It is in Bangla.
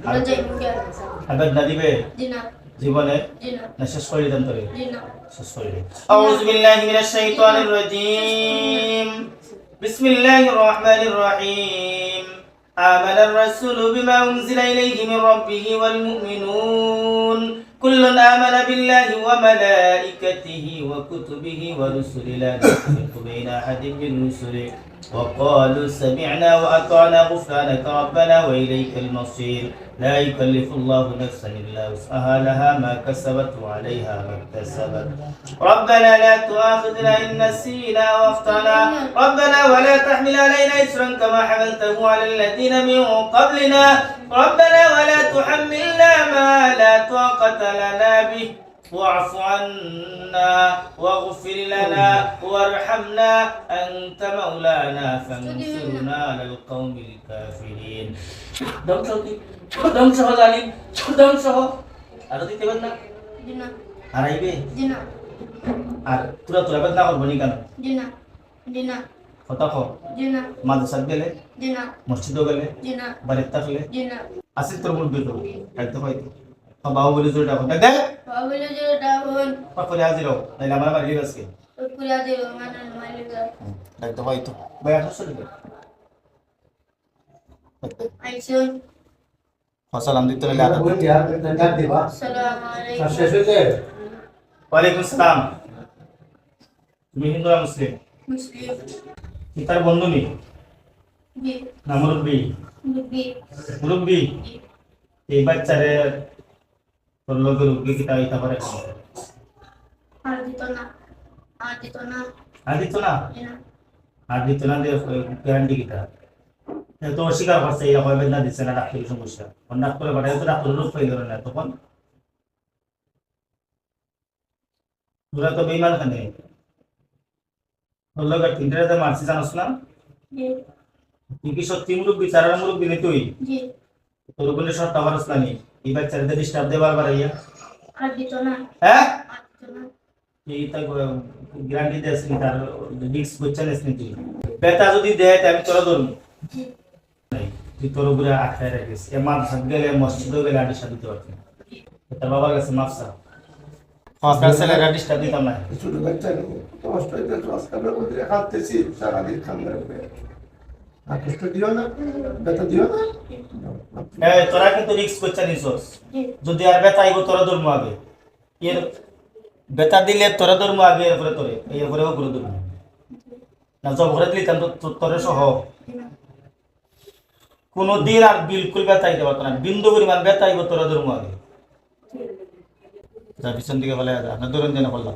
আমরা যাই মুকে আবেদ না দিবে দিনা জীবনে দিনা না শেষ করে দিতাম তোরে দিনা শেষ করে দে আউযু বিল্লাহি মিনাশ শাইতানির রাজীম বিসমিল্লাহির রহমানির রহিম آمن الرسول بما أنزل إليه من ربه والمؤمنون كل آمن بالله وملائكته وكتبه ورسله لا نفرق بين أحد من رسله وقالوا سمعنا وأطعنا غفرانك ربنا وإليك المصير لا يكلف الله نفسا إلا وسعها لها ما كسبت وعليها ما اكتسبت ربنا لا تؤاخذنا إن نسينا وأخطأنا ربنا ولا تحمل علينا إصرا كما حملته على الذين من قبلنا ربنا ولا تحملنا ما لا طاقة لنا به واعف عنا واغفر لنا وارحمنا أنت مولانا فانصرنا على القوم الكافرين ধ্বংস জালিম ধ্বংস আর দিতে পার না দিনা হারাইবে দিনা আর তোরা তোরা বাদ না করবো নি কেন দিনা দিনা কথা কো দিনা মাদ্রাসাত গেলে দিনা মসজিদও গেলে দিনা বাড়িতে থাকলে দিনা আসিল তোর মুরব্বি তো একদম হয়তো বাবু বলে জোরটা কথা দেখ বাবুলে যে ডাউন পাপরে হাজির হও নাইলে আমার বাড়ি আজকে পুরা দেব মানে মালিকা একদম হয়তো ভাই আসলে আইসুন সালাম দিতে হলে আদা আসসালামু আলাইকুম ওয়ালাইকুম সালাম তুমি হিন্দু না মুসলিম মুসলিম কি তার বন্ধু নি বি না মুরব্বি বি মুরব্বি এই বাচ্চারে তোর লোকের রুগী কি তাই তা পারে আর দিত না আর দিত না আর দিত না দিনা আর দিত না দিয়ে গ্যারান্টি কিটা তো অস্বীকার করছে এই রকম বেদনা দিচ্ছে না ডাক্তারের সমস্যা কোন ডাক্তারে বাড়াই তো ডাক্তার রোগ পাই ধরে না তখন তোরা তো বেইমান খানে তোর লোকের তিনটাতে মারছি জানোস না জি তুই কি সত্যি মুরব্বি চারার মুরব্বি নেই তুই জি তোর বলে সব টাবারস নানি এই বাচ্চাদের ডিস্টার্ব দেবার বাড়াইয়া আর দিত না হ্যাঁ আর দিত না এই তা গ্যারান্টি দেস নি তার ডিস্ক বচ্চা নেস নি তুই বেটা যদি দেয় আমি তোরা ধরবো জি তুই তোর উপরে আটকায় রাখিস এ মাদ্রাসা গেলে মসজিদও গেলে আডিসা দিতে পারবি তার বাবার কাছে মাফসা আপনার ছেলের আডিসটা দিতাম না ছোট বাচ্চা কষ্ট হইতে আজকালের মধ্যে খাচ্তেছি সারাদিন খান্দার উপরে আর কষ্ট দিও না ব্যথা দিও না এই তোরা কিন্তু রিস্ক করছা নিছস জি যদি আর বেতা আইব তোরা ধর্ম আগে এর বেতা দিলে তোরা ধর্ম আগে এরপরে তোরে এরপরেও করে ধর্ম না জব করে দিলি তার তোরে সহ দিনা কোনো দিন আর বিলকুল বেতা আইতে পারতো না বিন্দু পরিমাণ বেতা আইব তোরা ধর্ম আগে যা পিছন দিকে বলে আপনার ধরুন যেন করলাম